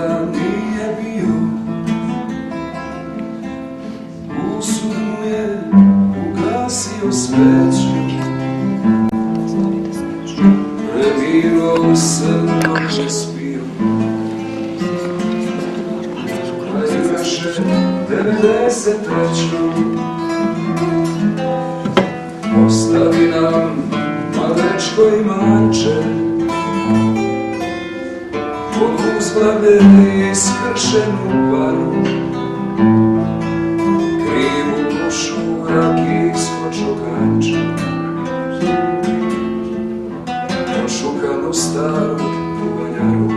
nikada nije bio. U snu je ugasio sveću, preminuo san dok je spio. A imaše 93. Ostavi nam malečko imanče, od uzglave i skršenu paru, krivu dušu rakijsko čokanče, ošukanu staru tuvanjaru.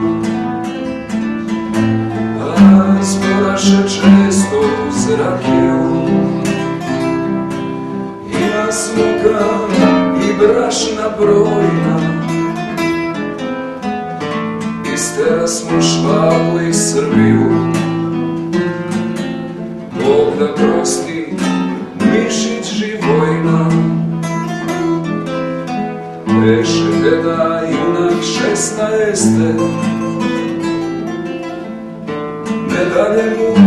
A zboraše često uz rakiju, ima smuka i brašna brojna. Istera smo Švabu i Srbiju, Bog da prosti Mišić Živojna. Reše deda junak 16. Medalje mu